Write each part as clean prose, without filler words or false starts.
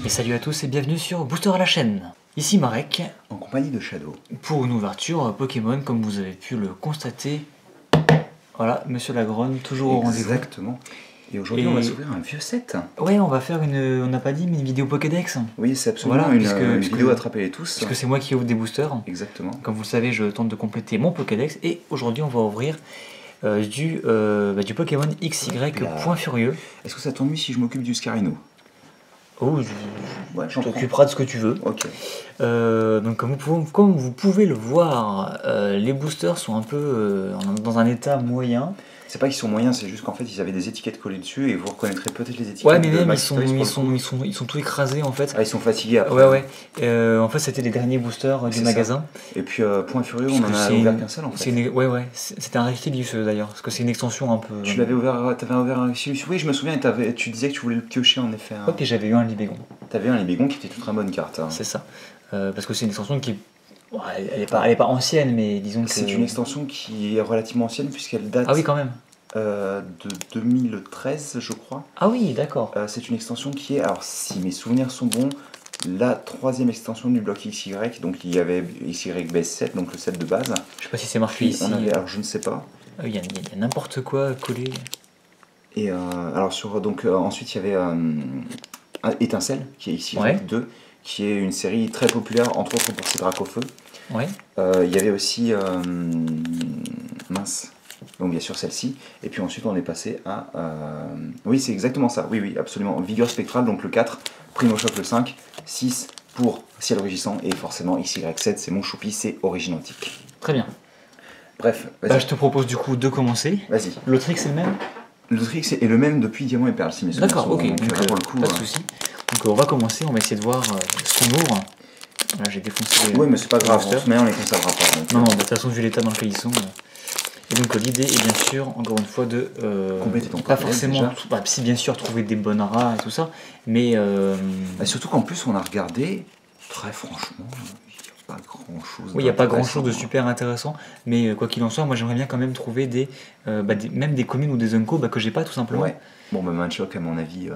Et salut à tous et bienvenue sur Booster à la chaîne. Ici Marek, en compagnie de Shadow, pour une ouverture Pokémon comme vous avez pu le constater. Voilà, Monsieur Lagronne, toujours au rendez-vous. Exactement. Et aujourd'hui on va s'ouvrir un vieux set. Ouais, on va faire on n'a pas dit, mais une vidéo Pokédex. Oui, c'est absolument voilà, une vidéo attrapez-les tous. Puisque c'est moi qui ouvre des boosters. Exactement. Comme vous le savez, je tente de compléter mon Pokédex et aujourd'hui on va ouvrir du Pokémon XY Point Furieux. Est-ce que ça t'ennuie si je m'occupe du Scarino? Oh, je t'occuperas de ce que tu veux. Ok. Donc comme vous pouvez le voir, les boosters sont un peu dans un état moyen. C'est pas qu'ils sont moyens, c'est juste qu'en fait ils avaient des étiquettes collées dessus et vous reconnaîtrez peut-être les étiquettes. Ouais, mais même ils sont tout écrasés en fait. Ah, ils sont fatigués après. Ouais. En fait, c'était les derniers boosters du magasin. Et puis Point Furieux, on en a ouvert qu'un seul en fait. Ouais. C'était un Rectilius d'ailleurs, parce que c'est une extension un peu. Tu l'avais ouvert, t'avais ouvert un Rectilius. Oui, je me souviens, tu disais que tu voulais le piocher en effet. Ouais, puis j'avais eu un Libégon. T'avais un Libégon qui était une très bonne carte. C'est ça. Parce que c'est une extension qui. Elle est pas ancienne, mais disons que. C'est une extension qui est relativement ancienne puisqu'elle date. Ah oui, quand même. De 2013 je crois. Ah oui, d'accord. C'est une extension qui est, alors si mes souvenirs sont bons, la troisième extension du bloc XY. Donc il y avait XYBS7, donc le set de base. Je sais pas si c'est marqué ici. Alors je ne sais pas. Il y a n'importe quoi collé. Et alors ensuite il y avait Étincelle qui est XY2, qui est une série très populaire entre autres pour ses Dracofeu. Ouais. Il y avait aussi mince. Donc bien sûr celle-ci, et puis ensuite on est passé à... Oui, c'est exactement ça, oui, absolument. Vigueur spectrale, donc le 4, Primo Choc le 5, 6 pour Ciel Rugissant, et forcément XY7, c'est mon choupi, c'est Origine Antique. Très bien. Bref, vas-y. Je te propose du coup de commencer. Vas-y. Le trick c'est le même? Le trick est le même depuis Diamant et Perle, si mes souvenirs sont bons. D'accord, ok, donc pour le coup, pas de soucis. Donc on va commencer, on va essayer de voir ce qu'on ouvre. Là j'ai défoncé... Oui, mais c'est pas grave, mais on les conservera pas. Donc, non, de toute façon vu l'état dans lequel ils sont... Et donc l'idée est bien sûr, encore une fois, de compléter ton pas forcément, si bien sûr trouver des bonnes rares et tout ça, mais surtout qu'en plus on a regardé, très franchement, il n'y a pas grand chose. Oui, il n'y a pas grand chose de super intéressant, mais quoi qu'il en soit, moi j'aimerais bien quand même trouver même des communes ou des Unco que j'ai pas tout simplement. Ouais. Bon, Manchoc à mon avis.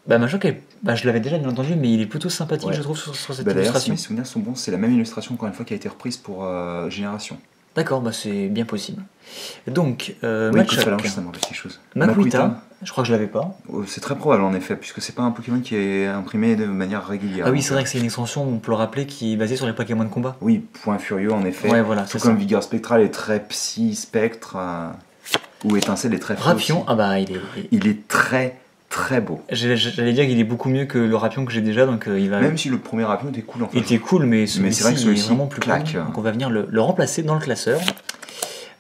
Manchoc, je l'avais déjà bien entendu, mais il est plutôt sympathique, je trouve, sur cette illustration. D'ailleurs, si mes souvenirs sont bons, c'est la même illustration encore une fois qui a été reprise pour Génération. D'accord, c'est bien possible. Donc, Machoc, ça me rappelle quelque chose. Makuhita, je crois que je l'avais pas. C'est très probable en effet, puisque c'est pas un Pokémon qui est imprimé de manière régulière. Ah oui, c'est vrai que c'est une extension, on peut le rappeler, qui est basée sur les Pokémon de combat. Oui, Point Furieux en effet. Ouais, voilà, tout comme Vigueur Spectrale est très Psy, Spectre, ou Étincelle est très fou. Rapion, il est très beau. J'allais dire qu'il est beaucoup mieux que le Rapion que j'ai déjà, donc il va... Même si le premier Rapion était cool en fait. Il était cool, mais c'est vrai que celui-ci est vraiment plus claque. Donc on va venir le remplacer dans le classeur.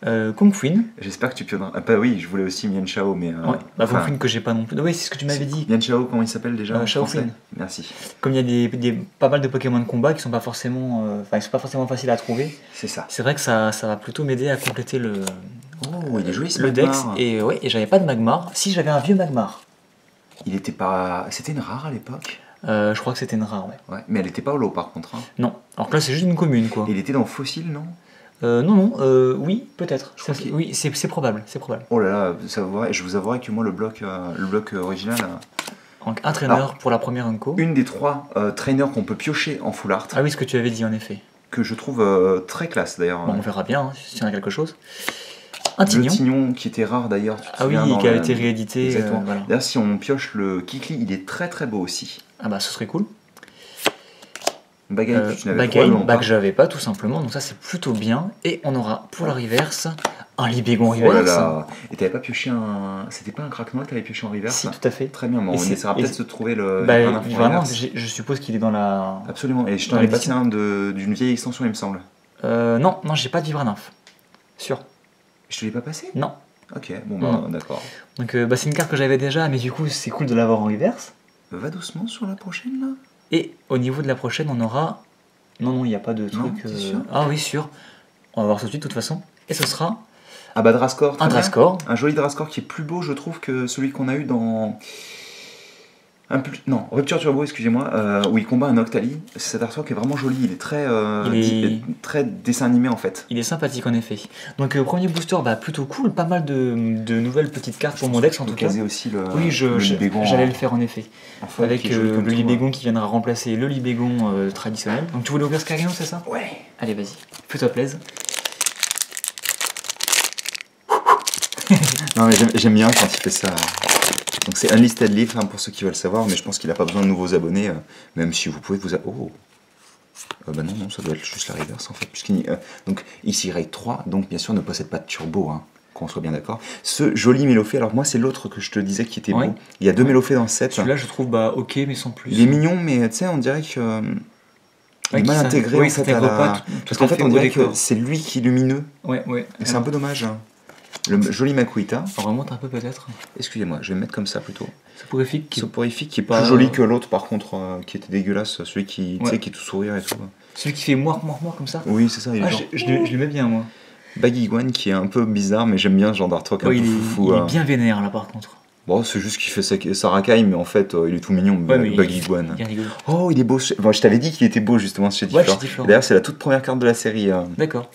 Kung Fuin. J'espère que tu pionneras. Oui, je voulais aussi Mian Chao, mais... Kung Fuin que j'ai pas non plus. Oui, c'est ce que tu m'avais dit. Mian Chao, comment il s'appelle déjà Chao Fuin. Merci. Comme il y a pas mal de Pokémon de combat qui sont pas forcément... ils sont pas forcément faciles à trouver. C'est ça. C'est vrai que ça va plutôt m'aider à compléter le... Oh, il est joli ce le Magmar. Dex. Et j'avais pas de Magmar. Si, j'avais un vieux Magmar. Il était pas... C'était une rare à l'époque. Je crois que c'était une rare, ouais. Mais elle était pas au lot par contre. Non. Alors que là, c'est juste une commune, quoi. Il était dans Fossile, non? Non, oui, peut-être. Oui, c'est probable, Oh là là, je vous avouerai que moi, le bloc original... Donc un traîneur pour la première Unco. Une des 3 traîneurs qu'on peut piocher en full art. Ah oui, ce que tu avais dit en effet. Que je trouve très classe d'ailleurs. Bon, on verra bien s'il y en a quelque chose. Un Tignon. Le Tignon qui était rare d'ailleurs. Ah oui, qui a été réédité. Exactement. Voilà. D'ailleurs, si on pioche le Kikli, il est très beau aussi. Ah ce serait cool. Bagaille que tu n'avais pas. Que j'avais pas tout simplement, donc ça c'est plutôt bien. Et on aura pour la reverse un Libégon reverse. Oh là là. Et t'avais pas pioché un... C'était pas un Cracknoir que t'avais pioché en reverse? Si, tout à fait. Très bien, on essaiera peut-être de trouver le... vraiment, je suppose qu'il est dans la... Absolument, et je t'en ai passé un d'une vieille extension il me semble. Non, j'ai pas de Vibranaf. Sûr. Je te l'ai pas passé? Non. Ok, bon d'accord. Donc c'est une carte que j'avais déjà, mais du coup c'est cool de l'avoir en reverse. Va doucement sur la prochaine là. Et au niveau de la prochaine, on aura... Non, il n'y a pas de truc... sûr Ah oui, sûr. On va voir tout de suite, de toute façon. Et ce sera... Drascore. Un Drascore. Un joli Drascore qui est plus beau, je trouve, que celui qu'on a eu dans... Non, Rupture Turbo, excusez-moi, où il combat un Octali. C'est cet artwork qui est vraiment joli, il est très, très dessin animé en fait. Il est sympathique en effet. Donc premier booster, bah, plutôt cool, pas mal de nouvelles petites cartes pour mon deck en tout cas. Aussi oui, j'allais le faire en effet. Avec le Libégon qui viendra remplacer le Libégon traditionnel. Donc tu voulais ouvrir Scarignon, c'est ça? Ouais. Allez, vas-y, fais-toi plaisir. Non mais j'aime bien quand il fait ça. Donc c'est Unlisted Leaf pour ceux qui veulent savoir, mais je pense qu'il n'a pas besoin de nouveaux abonnés, même si vous pouvez vous... Oh bah non, ça doit être juste la reverse en fait. Donc XY3, donc bien sûr ne possède pas de turbo, hein, qu'on soit bien d'accord. Ce joli Mélophée, alors moi c'est l'autre que je te disais qui était beau. Il y a deux Mélophées dans le set. Celui-là je trouve bah ok mais sans plus. Il est mignon mais tu sais on dirait que... il est mal intégré en fait à la... Parce qu'en fait on dirait que c'est lui qui est lumineux. Ouais. Et c'est un peu dommage. Le joli Makuhita. On remonte un peu peut-être. Excusez-moi, je vais me mettre comme ça plutôt. Soporifique qui est plus joli que l'autre par contre, qui était dégueulasse, celui qui, qui est tout sourire et tout. Celui qui fait moire comme ça. Oui c'est ça, il est genre... je l'aimais bien moi. Baggy Gwen qui est un peu bizarre mais j'aime bien ce genre d'artwork un peu foufou. Il est bien vénère là par contre. Bon c'est juste qu'il fait sa racaille mais en fait il est tout mignon, Baggy Gwen. Oh il est beau, bon, je t'avais dit qu'il était beau justement chez Difflor. D'ailleurs c'est la toute première carte de la série. D'accord.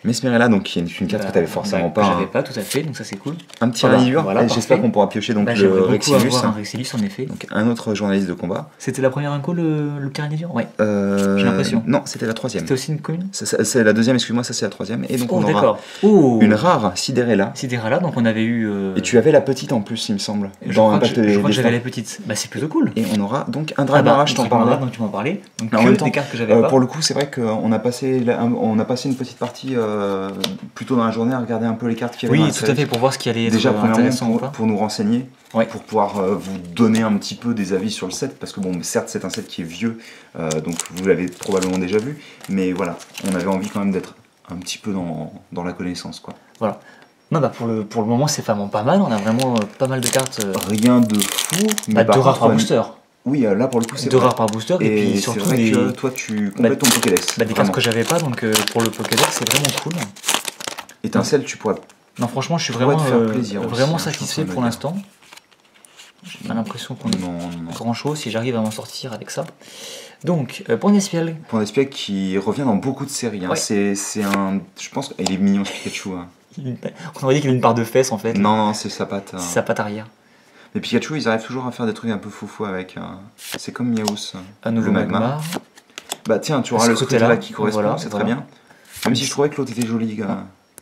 Mesmerella, donc qui est une carte que tu avais forcément pas. J'avais pas, tout à fait, donc ça c'est cool. Un petit Ranivure, j'espère qu'on pourra piocher donc le Rexilus. Un Rexilus en effet. Donc un autre journaliste de combat. C'était la première inco le Ranivure? Ouais. J'ai l'impression. Non, c'était la troisième. C'était aussi une commune? C'est la deuxième, excuse-moi, ça c'est la troisième. Et donc on aura une rare Sidérella. Sidérella, donc on avait eu. Et tu avais la petite en plus, il me semble. Je crois que j'avais la petite. Bah c'est plutôt cool. Et on aura donc un Dragonara, je t'en parlais. Donc tu m'en parlais. Donc que des cartes que j'avais pas. Pour le coup, c'est vrai qu'on a passé une petite partie plutôt dans la journée à regarder un peu les cartes qu'il y avait dans la série. Tout à fait, pour voir ce qui allait être déjà intéressant premièrement pour nous renseigner, pour pouvoir vous donner un petit peu des avis sur le set, parce que bon, certes c'est un set qui est vieux, donc vous l'avez probablement déjà vu, mais voilà, on avait envie quand même d'être un petit peu dans la connaissance, quoi. Voilà. Non, bah pour le moment c'est vraiment pas mal, on a vraiment pas mal de cartes. Rien de fou, mais 2 rares par booster. Oui, là pour le coup c'est 2 rares par booster, et puis surtout vrai que toi tu complètes ton Pokédex. Des cartes que j'avais pas, donc pour le Pokédex c'est vraiment cool. Étincelle, tu pourrais... Non, franchement, je suis vraiment, vraiment satisfait pour l'instant. J'ai pas l'impression qu'on ait grand chose si j'arrive à m'en sortir avec ça. Donc, Point d'Espiègle. Point d'Espiègle qui revient dans beaucoup de séries. Hein. C'est un... Je pense qu'il est mignon ce Pikachu. Hein. On aurait dit qu'il a une part de fesses en fait. Non, c'est sa patte. C'est sa patte arrière. Mais Pikachu, ils arrivent toujours à faire des trucs un peu foufou avec... C'est comme Miaous. Un nouveau Magmar. Bah tiens, tu auras le scrutin qui correspond, c'est très bien. Même si je trouvais que l'autre était joli.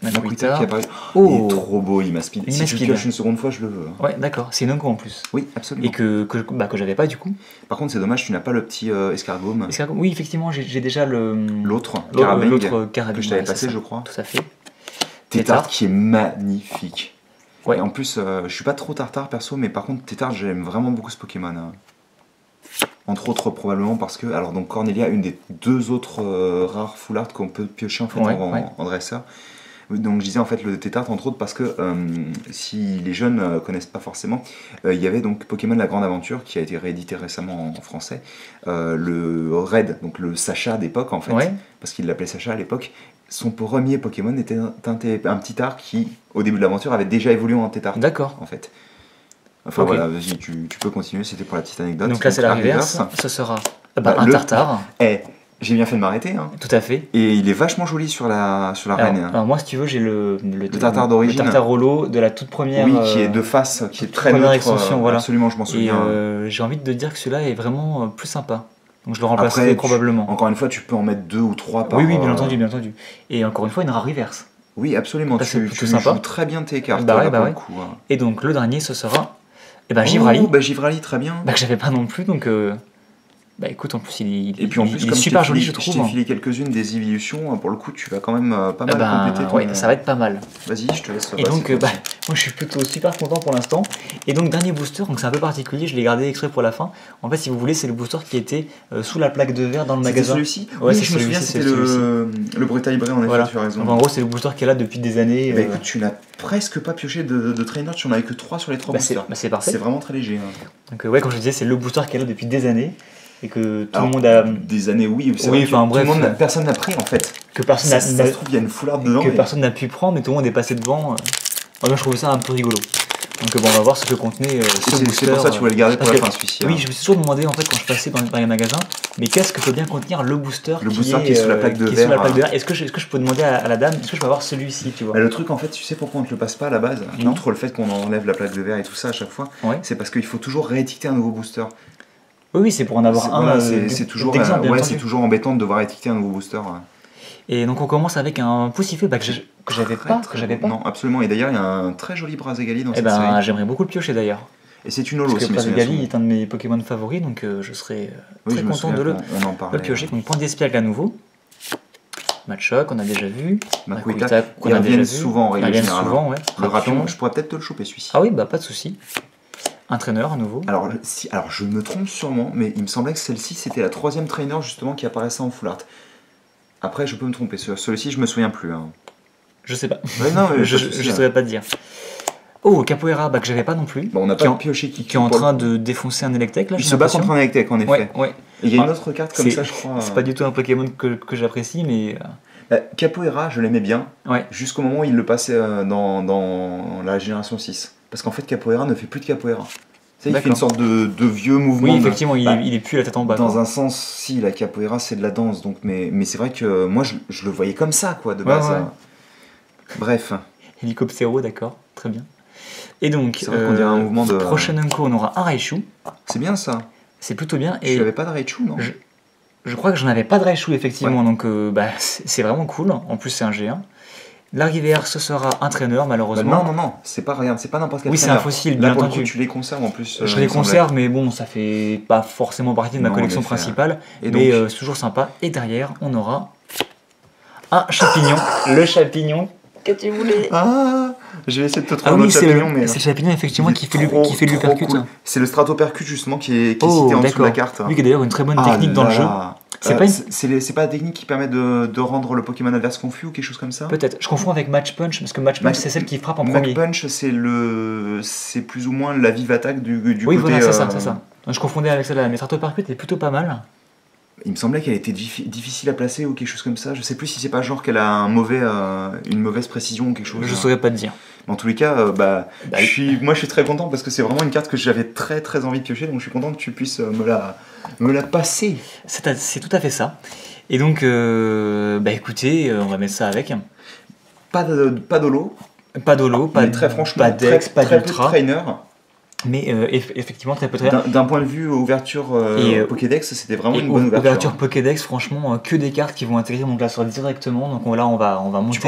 Makuhita qui apparaît. Il est trop beau, il m'a speed. Si tu le pioches une seconde fois, je le veux. Ouais, d'accord, c'est une inco en plus. Oui, absolument. Et que j'avais pas du coup. Par contre, c'est dommage, tu n'as pas le petit escargot. Oui, effectivement, j'ai déjà l'autre Carabing que je t'avais passé, je crois. Tout à fait. Tétard qui est magnifique. Ouais. Et en plus, je suis pas trop tartare perso, mais par contre, Tétard, j'aime vraiment beaucoup ce Pokémon. Entre autres, probablement parce que. Alors, donc Cornelia, une des 2 autres rares full art qu'on peut piocher en fait en dresseur. Donc je disais en fait le Tétard entre autres parce que si les jeunes connaissent pas forcément, il y avait donc Pokémon La Grande Aventure qui a été réédité récemment en français, le Red, donc le Sacha d'époque en fait, parce qu'il l'appelait Sacha à l'époque. Son premier Pokémon était un petit Tétard qui au début de l'aventure avait déjà évolué en Tétard. D'accord. En fait. Enfin voilà, vas-y, tu peux continuer, c'était pour la petite anecdote. Donc là c'est la reverse, ce sera un Tartare. J'ai bien fait de m'arrêter. Hein. Tout à fait. Et il est vachement joli sur la reine. Alors moi, si tu veux, j'ai le tartare d'origine. Le tartare holo de la toute première. Oui, qui est de face, qui est très neutre. Extension, voilà. Absolument, je m'en souviens. Et j'ai envie de te dire que celui-là est vraiment plus sympa. Donc je le remplacerai probablement. Encore une fois, tu peux en mettre 2 ou 3 par... Oui, bien entendu, bien entendu. Et encore une fois, une rare reverse. Oui, absolument. Tu joues très bien tes cartes. Coup, Et donc le dernier, ce sera Givrali. Givrali, très bien. Que j'avais pas non plus, donc... Bah écoute, en plus il est super joli, je trouve. Je t'ai filé quelques-unes des évolutions, pour le coup tu vas quand même pas mal compléter ton... Ouais, ça va être pas mal. Vas-y, je te laisse. Et donc moi je suis plutôt super content pour l'instant. Et donc dernier booster, donc c'est un peu particulier, je l'ai gardé extrait pour la fin. En fait si vous voulez c'est le booster qui était sous la plaque de verre dans le magasin. C'est celui-ci. Ouais, je me souviens, c'était le Brutalibré en effet, tu as raison. En gros c'est le booster qui est là depuis des années. Écoute, tu n'as presque pas pioché de trainer, tu n'en avais que 3 sur les 3 boosters. C'est parfait. C'est vraiment très léger. Donc comme je disais c'est le booster qui est là depuis des années. Et que tout le monde a... Des années, oui, personne n'a pris en fait. Que personne n'a... Ça se trouve, il y a une foularde dedans. Que personne n'a pu prendre, mais tout le monde est passé devant. Moi, je trouve ça un peu rigolo. Donc bon, on va voir ce que contenait ce booster. C'est pour ça que tu voulais le garder pour parce la que- fin, celui-ci. Oui, hein. je me suis toujours demandé en fait quand je passais dans les magasins, mais qu'est-ce que peut bien contenir le booster Qui est sur la plaque de qui est sur la verre. plaque de verre. Est-ce que je peux demander à la dame, est-ce que je peux avoir celui-ci, tu vois? Bah, le truc, en fait, tu sais pourquoi on ne te le passe pas à la base, Non. outre le fait qu'on enlève la plaque de verre et tout ça à chaque fois, Ouais. c'est parce qu'il faut toujours réétiqueter un nouveau booster. Oui, c'est pour en avoir un. Voilà, c'est toujours, d'exemple, bien ouais, entendu. c'est toujours embêtant de devoir étiqueter un nouveau booster. Et donc on commence avec un poussifleux que j'avais pas. Non, absolument. Et d'ailleurs, il y a un très joli Brazegali dans Eh cette ben, série. j'aimerais beaucoup le piocher d'ailleurs. Et c'est une holo, Parce que si mes souvenirs Brazegali sont est un de mes Pokémon favoris, donc je serais Oui, très je me content souviens de le qu'on en parlait. piocher. Donc point d'espiègle à nouveau. Machoc, on a déjà vu. Makuita, qu'on ils a déjà reviennent vu. souvent en règle Ils reviennent générale. souvent, ouais. Le Rapion. Rapion, je pourrais peut-être te le choper celui-ci. Ah oui, bah pas de souci. Un traîneur à nouveau. Alors, alors, je me trompe sûrement, mais il me semblait que celle-ci, c'était la 3e trainer justement qui apparaissait en full art. Après, je peux me tromper. Celui-ci, je me souviens plus. Hein. Je sais pas. Ouais, non, mais je pas de souci, hein. saurais pas te dire. Oh, Capoeira, bah, que j'avais pas non plus. Bon, on n'a Qui pas en- pioché Qui est en train de défoncer un Electek là. Il j'ai se bat l'impression. contre un Electek, en effet. Ouais, ouais. Et il y a une Ah, autre carte comme c'est- ça, je crois. C'est pas du tout un Pokémon que j'apprécie, mais Capoeira, je l'aimais bien, ouais. jusqu'au moment où il le passait dans la génération 6. Parce qu'en fait, Capoeira ne fait plus de Capoeira. Tu sais, il fait une D'accord. sorte de vieux mouvement. Oui, de- effectivement, bah, il est plus la tête en bas. Dans quoi. un sens, si, la Capoeira, c'est de la danse. Donc, mais c'est vrai que moi, je le voyais comme ça, quoi, de Ouais, base. ouais. Bref, Hélicoptéro, d'accord, très bien. Et donc, C'est vrai qu'on dirait un mouvement de- prochain Unco, on aura un Raichu. c'est bien ça. C'est plutôt bien. Et Et je n'avais pas de Raichu, non je crois que j'en avais pas de Raichu, effectivement. Donc, bah, c'est vraiment cool. En plus, c'est un G1. L'arrivée ce sera un traîneur, Bah, malheureusement. non, c'est pas rien, c'est pas n'importe quel Oui, c'est traîneur. un fossile, Là, bien pour le coup, entendu. tu les conserves en plus. Je il les me semblait. conserve, mais bon, ça fait pas forcément partie de ma Non, collection en effet. principale. Et Mais donc c'est toujours sympa. Et derrière, on aura un champignon. Le champignon que tu voulais. Ah, je vais essayer de te trouver Ah un oui, autre c'est champignon, le, mais c'est le champignon, effectivement, il est qui fait trop, lui trop percute. cool. C'est le Stratopercute justement qui est Oh, cité en dessous de d'accord. la carte. Oui, qui a d'ailleurs une très bonne Ah technique dans le là jeu. là. C'est pas une- c'est pas la technique qui permet de rendre le Pokémon adverse confus ou quelque chose comme ça. Peut-être. Je confonds avec Match Punch, parce que Match Punch, Mac- c'est celle qui frappe en Mach premier. Punch, c'est plus ou moins la vive attaque du Oui, côté. voilà, c'est ça, c'est ça. Je confondais avec celle-là, mais Stratopercute est plutôt pas mal. Il me semblait qu'elle était difficile à placer ou quelque chose comme ça. Je sais plus si c'est pas genre qu'elle a une mauvaise précision ou quelque chose. Je saurais pas te dire. En tous les cas, Bah, je suis très content parce que c'est vraiment une carte que j'avais très très envie de piocher, donc je suis content que tu puisses me la passer. C'est tout à fait ça. Et donc, bah écoutez, on va mettre ça avec. Pas d'holo, Pas d'holo, pas mais très franchement, pas d'ex, pas très peu de d'ultra. trainer. Mais effectivement, très peu de traîneur. D'un point de vue ouverture Pokédex, c'était vraiment Et une bonne ouverture. ouverture Pokédex, franchement, que des cartes qui vont intégrer mon classeur directement. Donc là, on va monter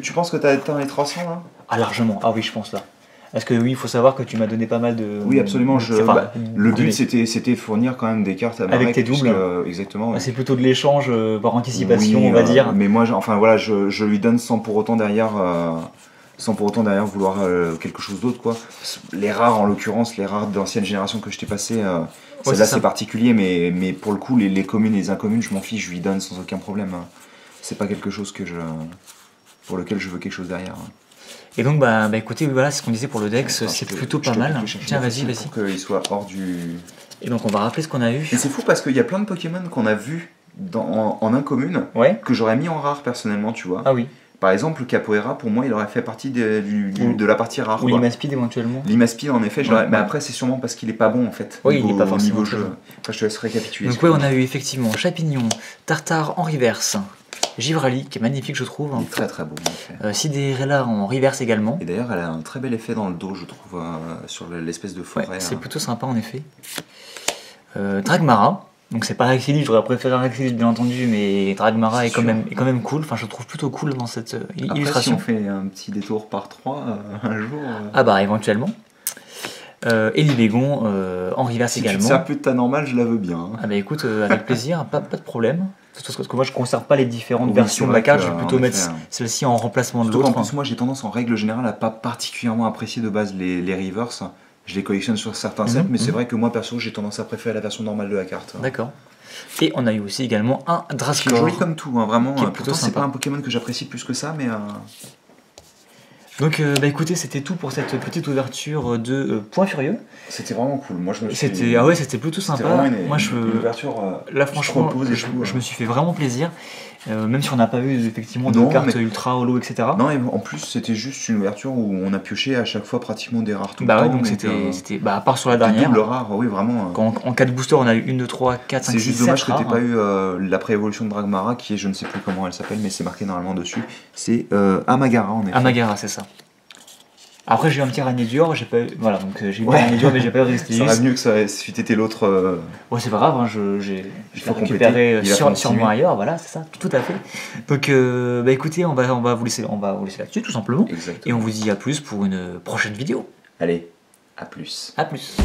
Tu penses que tu as atteint les 300 là? Ah, largement. Ah oui, je pense là. Parce que oui, il faut savoir que tu m'as donné pas mal de. Oui, absolument. Le de- but, c'était fournir quand même des cartes à Avec Marek, tes doubles. Exactement. Bah, c'est plutôt de l'échange par anticipation, Oui, on va dire. Mais moi, enfin voilà, je lui donne sans pour autant derrière vouloir quelque chose d'autre, quoi. Les rares, en l'occurrence, les rares d'ancienne génération que je t'ai passé, celle-là c'est ça. c'est particulier, mais pour le coup, les communes et les incommunes, je m'en fiche, je lui donne sans aucun problème. C'est pas quelque chose pour lequel je veux quelque chose derrière. Et donc, bah écoutez, voilà, c'est ce qu'on disait pour le Dex, Attends, c'est je te- plutôt je pas te mal. coupe, je cherche Tiens, une vas-y, façon vas-y. Pour qu'il soit hors du. Et donc, on va rappeler ce qu'on a eu. Et c'est fou parce qu'il y a plein de Pokémon qu'on a vus en incommune Ouais. que j'aurais mis en rare personnellement, tu vois. Ah oui. Par exemple, Capoeira, pour moi, il aurait fait partie de la partie rare. Ou quoi. Limaspide éventuellement. Limaspide, en effet, Ouais, mais ouais. après, c'est sûrement parce qu'il est pas bon en fait. Oui, il est pas forcément niveau très jeu. bon. Après, je te laisse récapituler. Donc, ouais, on a eu effectivement Chapignon, Tartare en reverse, Givrali, qui est magnifique, je trouve. Il est très très beau en effet. Sidérella en reverse également. Et d'ailleurs, elle a un très bel effet dans le dos, je trouve, sur l'espèce de Ouais, forêt. c'est plutôt sympa en effet. Dragmara, donc c'est pas Rexilif, j'aurais préféré un Rexilif bien entendu, mais Dragmara C'est est quand sûr. même cool. Enfin, je le trouve plutôt cool dans cette Après, si illustration. on fait un petit détour par 3 un jour. Ah bah éventuellement. Elibegon en reverse si tu te également. sers plus de ta normale, je la veux bien. Ah bah écoute, avec plaisir, pas de problème. Parce que moi je conserve pas les différentes Oui, versions c'est de la vrai carte, que, je vais en plutôt mettre effet, celle-ci en remplacement de Surtout qu'en l'autre. plus, moi j'ai tendance en règle générale à pas particulièrement apprécier de base les reverse. Je les collectionne sur certains sets, mais c'est vrai que moi perso j'ai tendance à préférer la version normale de la carte. D'accord. Et on a eu aussi également un Qui est Drascore. joli comme tout, hein, vraiment. Qui est plutôt Pourtant, c'est sympa. pas un Pokémon que j'apprécie plus que ça, mais Donc bah écoutez, c'était tout pour cette petite ouverture de Point Furieux. c'était vraiment cool. Moi, je me suis. C'était plutôt C'était sympa. vraiment une Moi je ouverture. là franchement, repose et tout, je me suis fait vraiment plaisir. Même si on n'a pas eu effectivement de Non, cartes mais- ultra holo, etc. Non, et en plus, c'était juste une ouverture où on a pioché à chaque fois pratiquement des rares tout Bah le ouais, temps. donc c'était à part sur la des dernière. doubles rares, oui, vraiment. Quand, en 4 boosters, on a eu 1, 2, 3, 4, 5, C'est 6, juste 7 dommage que rares. t'aies pas eu la pré-évolution de Dragmara, qui est, je ne sais plus comment elle s'appelle, mais c'est marqué normalement dessus. C'est Amagara, en effet. Amagara, c'est ça. Après, j'ai eu un petit Ranier dur, j'ai pas eu... Voilà, donc j'ai eu Ouais. un Ranier dur, mais j'ai pas eu Ça Restilius. aurait mieux que ça, si t'étais l'autre. Ouais, c'est pas grave, hein, j'ai faut récupéré compléter. Il a sur continué. moi ailleurs, voilà, c'est ça, tout à fait. Donc, bah écoutez, on va vous laisser là-dessus, tout simplement. Exactement. Et on vous dit à plus pour une prochaine vidéo. Allez, à plus. À plus.